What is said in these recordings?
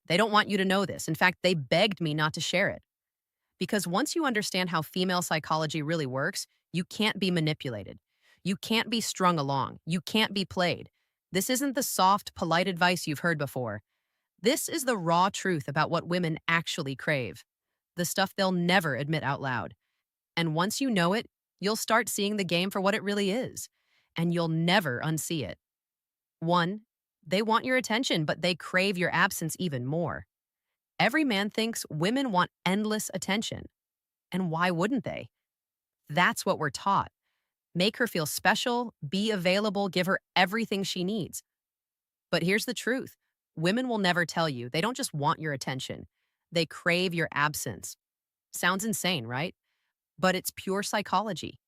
They don't want you to know this. In fact, they begged me not to share it. Because once you understand how female psychology really works, you can't be manipulated. You can't be strung along. You can't be played. This isn't the soft, polite advice you've heard before. This is the raw truth about what women actually crave, the stuff they'll never admit out loud. And once you know it, you'll start seeing the game for what it really is, and you'll never unsee it. One, they want your attention, but they crave your absence even more. Every man thinks women want endless attention. And why wouldn't they? That's what we're taught. Make her feel special, be available, give her everything she needs. But here's the truth. Women will never tell you. They don't just want your attention. They crave your absence. Sounds insane, right? But it's pure psychology.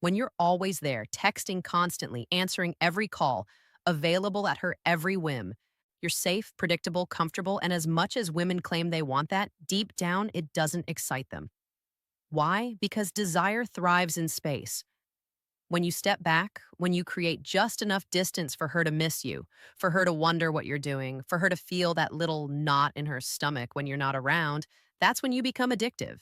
When you're always there, texting constantly, answering every call, available at her every whim, you're safe, predictable, comfortable, and as much as women claim they want that, deep down, it doesn't excite them. Why? Because desire thrives in space. When you step back, when you create just enough distance for her to miss you, for her to wonder what you're doing, for her to feel that little knot in her stomach when you're not around, that's when you become addictive.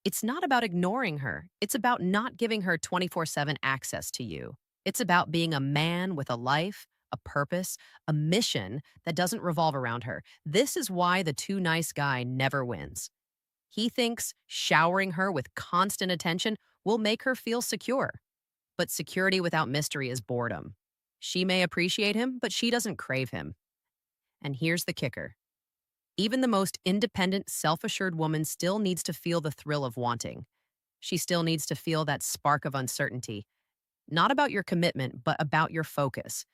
It's not about ignoring her. It's about not giving her 24/7 access to you. It's about being a man with a life, a purpose, a mission that doesn't revolve around her. This is why the too nice guy never wins. He thinks showering her with constant attention will make her feel secure. But security without mystery is boredom. She may appreciate him, but she doesn't crave him. And here's the kicker. Even the most independent, self-assured woman still needs to feel the thrill of wanting. She still needs to feel that spark of uncertainty, not about your commitment, but about your focus.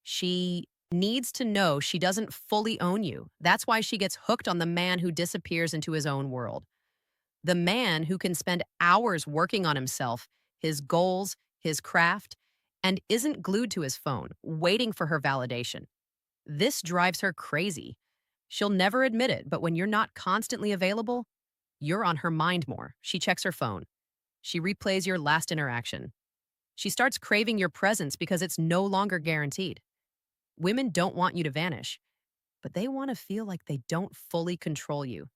She needs to know she doesn't fully own you. That's why she gets hooked on the man who disappears into his own world. The man who can spend hours working on himself, his goals, his craft, and isn't glued to his phone, waiting for her validation. This drives her crazy. She'll never admit it, but when you're not constantly available, you're on her mind more. She checks her phone. She replays your last interaction. She starts craving your presence because it's no longer guaranteed. Women don't want you to vanish, but they want to feel like they don't fully control you.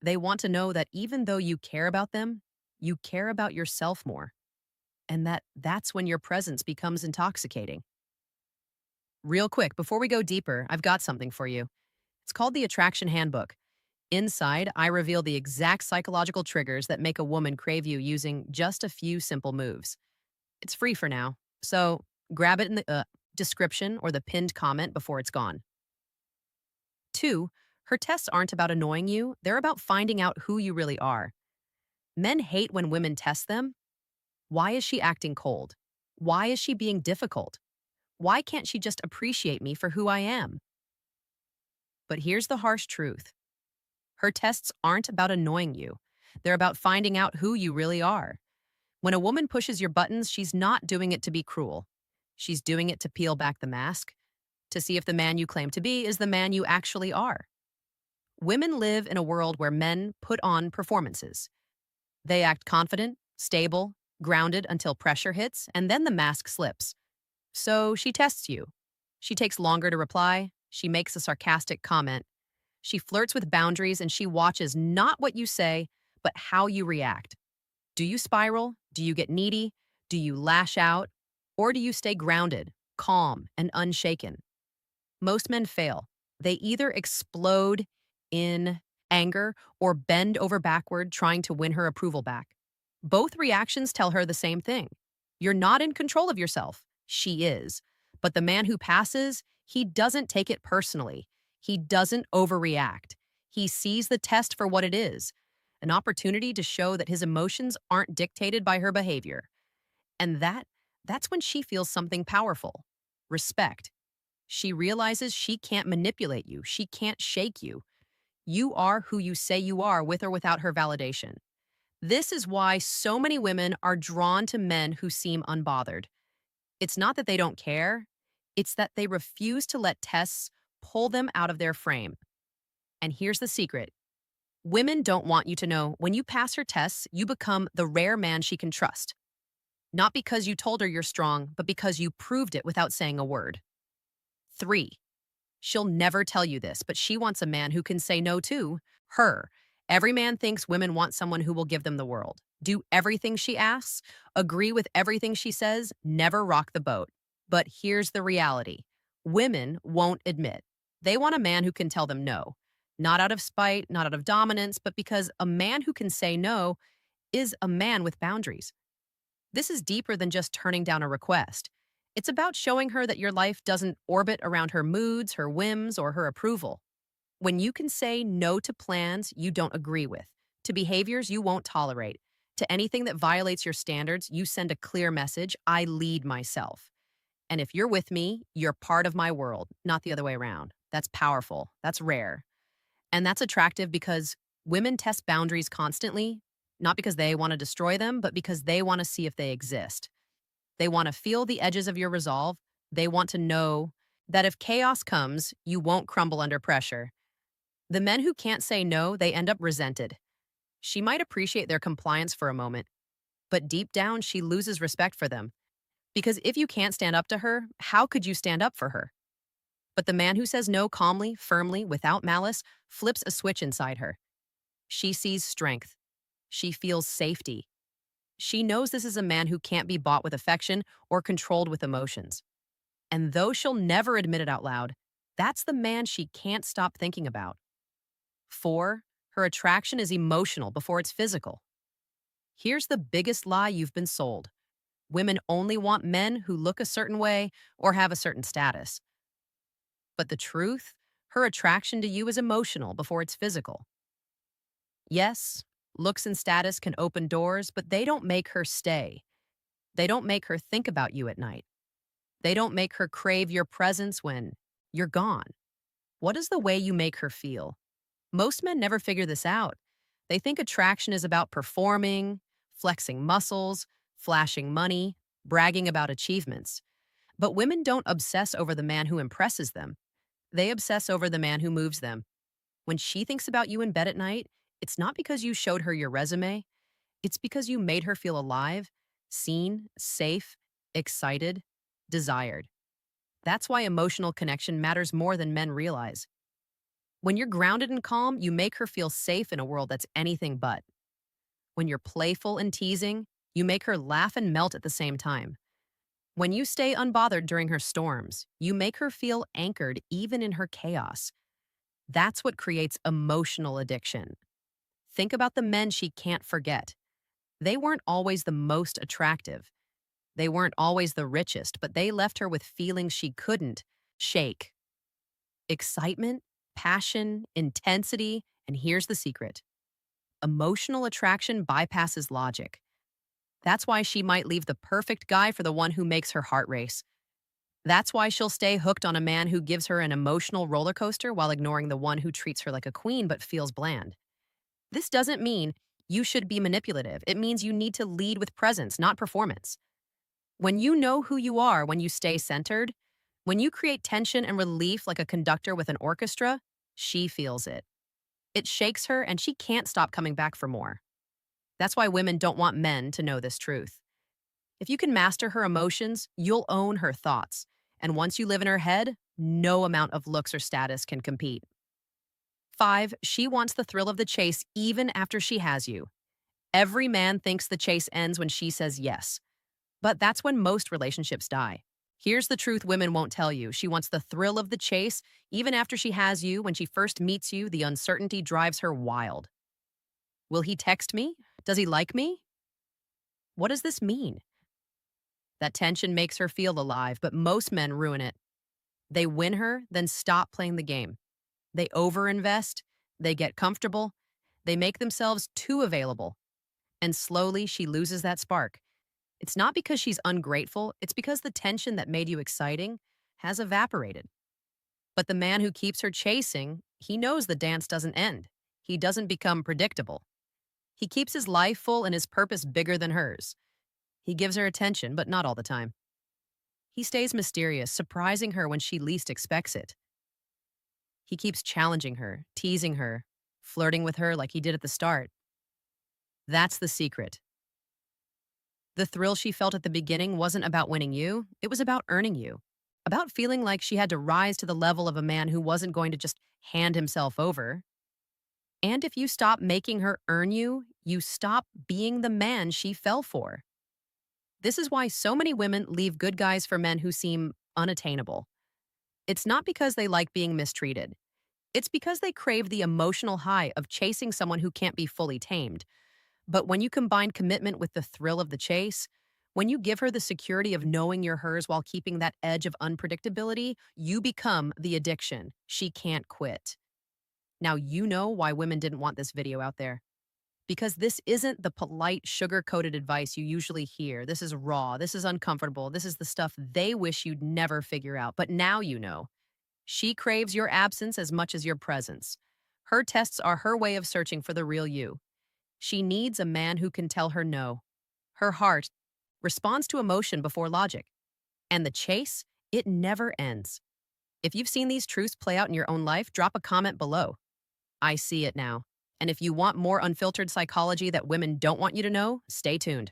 They want to know that even though you care about them, you care about yourself more, and that's when your presence becomes intoxicating. Real quick, before we go deeper, I've got something for you. It's called the Attraction Handbook. Inside, I reveal the exact psychological triggers that make a woman crave you using just a few simple moves. It's free for now, so grab it in the description or the pinned comment before it's gone. 2, her tests aren't about annoying you, they're about finding out who you really are. Men hate when women test them. Why is she acting cold? Why is she being difficult? Why can't she just appreciate me for who I am? But here's the harsh truth. Her tests aren't about annoying you. They're about finding out who you really are. When a woman pushes your buttons, she's not doing it to be cruel. She's doing it to peel back the mask, to see if the man you claim to be is the man you actually are. Women live in a world where men put on performances. They act confident, stable, grounded until pressure hits, and then the mask slips. So she tests you. She takes longer to reply. She makes a sarcastic comment. She flirts with boundaries, and she watches not what you say, but how you react. Do you spiral? Do you get needy? Do you lash out? Or do you stay grounded, calm, and unshaken? Most men fail. They either explode in anger or bend over backward trying to win her approval back. Both reactions tell her the same thing. You're not in control of yourself. She is. But the man who passes, he doesn't take it personally. He doesn't overreact. He sees the test for what it is, an opportunity to show that his emotions aren't dictated by her behavior. And that's when she feels something powerful. Respect. She realizes she can't manipulate you. She can't shake you. You are who you say you are with or without her validation. This is why so many women are drawn to men who seem unbothered. It's not that they don't care. It's that they refuse to let tests pull them out of their frame. And here's the secret. Women don't want you to know when you pass her tests, you become the rare man she can trust. Not because you told her you're strong, but because you proved it without saying a word. 3, She'll never tell you this, but she wants a man who can say no to her. Every man thinks women want someone who will give them the world, do everything she asks, agree with everything she says, never rock the boat. But here's the reality: women won't admit. They want a man who can tell them no, not out of spite, not out of dominance, but because a man who can say no is a man with boundaries. This is deeper than just turning down a request. It's about showing her that your life doesn't orbit around her moods, her whims, or her approval. When you can say no to plans you don't agree with, to behaviors you won't tolerate, to anything that violates your standards, you send a clear message: I lead myself. And if you're with me, you're part of my world, not the other way around. That's powerful. That's rare. And that's attractive because women test boundaries constantly, not because they want to destroy them, but because they want to see if they exist. They want to feel the edges of your resolve. They want to know that if chaos comes, you won't crumble under pressure. The men who can't say no, they end up resented. She might appreciate their compliance for a moment, but deep down, she loses respect for them. Because if you can't stand up to her, how could you stand up for her? But the man who says no calmly, firmly, without malice, flips a switch inside her. She sees strength. She feels safety. She knows this is a man who can't be bought with affection or controlled with emotions. And though she'll never admit it out loud, that's the man she can't stop thinking about. 4, her attraction is emotional before it's physical. Here's the biggest lie you've been sold: women only want men who look a certain way or have a certain status. But the truth, her attraction to you is emotional before it's physical. Yes, looks and status can open doors, but they don't make her stay. They don't make her think about you at night. They don't make her crave your presence when you're gone. What is the way you make her feel? Most men never figure this out. They think attraction is about performing, flexing muscles, flashing money, bragging about achievements. But women don't obsess over the man who impresses them. They obsess over the man who moves them. When she thinks about you in bed at night, it's not because you showed her your resume. It's because you made her feel alive, seen, safe, excited, desired. That's why emotional connection matters more than men realize. When you're grounded and calm, you make her feel safe in a world that's anything but. When you're playful and teasing, you make her laugh and melt at the same time. When you stay unbothered during her storms, you make her feel anchored even in her chaos. That's what creates emotional addiction. Think about the men she can't forget. They weren't always the most attractive. They weren't always the richest, but they left her with feelings she couldn't shake. Excitement, passion, intensity, and here's the secret: emotional attraction bypasses logic. That's why she might leave the perfect guy for the one who makes her heart race. That's why she'll stay hooked on a man who gives her an emotional roller coaster while ignoring the one who treats her like a queen but feels bland. This doesn't mean you should be manipulative. It means you need to lead with presence, not performance. When you know who you are, when you stay centered, when you create tension and relief like a conductor with an orchestra, she feels it. It shakes her and she can't stop coming back for more. That's why women don't want men to know this truth. If you can master her emotions, you'll own her thoughts. And once you live in her head, no amount of looks or status can compete. 5, she wants the thrill of the chase even after she has you. Every man thinks the chase ends when she says yes. But that's when most relationships die. Here's the truth women won't tell you: she wants the thrill of the chase even after she has you. When she first meets you, the uncertainty drives her wild. Will he text me? Does he like me? What does this mean? That tension makes her feel alive, but most men ruin it. They win her, then stop playing the game. They overinvest, they get comfortable, they make themselves too available. And slowly she loses that spark. It's not because she's ungrateful, it's because the tension that made you exciting has evaporated. But the man who keeps her chasing, he knows the dance doesn't end. He doesn't become predictable. He keeps his life full and his purpose bigger than hers. He gives her attention, but not all the time. He stays mysterious, surprising her when she least expects it. He keeps challenging her, teasing her, flirting with her like he did at the start. That's the secret. The thrill she felt at the beginning wasn't about winning you, it was about earning you. about feeling like she had to rise to the level of a man who wasn't going to just hand himself over. And if you stop making her earn you, you stop being the man she fell for. This is why so many women leave good guys for men who seem unattainable. It's not because they like being mistreated. It's because they crave the emotional high of chasing someone who can't be fully tamed. But when you combine commitment with the thrill of the chase, when you give her the security of knowing you're hers while keeping that edge of unpredictability, you become the addiction she can't quit. Now, you know why women didn't want this video out there. Because this isn't the polite, sugar coated advice you usually hear. This is raw. This is uncomfortable. This is the stuff they wish you'd never figure out. But now you know. She craves your absence as much as your presence. Her tests are her way of searching for the real you. She needs a man who can tell her no. Her heart responds to emotion before logic. And the chase, it never ends. If you've seen these truths play out in your own life, drop a comment below. I see it now. And if you want more unfiltered psychology that women don't want you to know, stay tuned.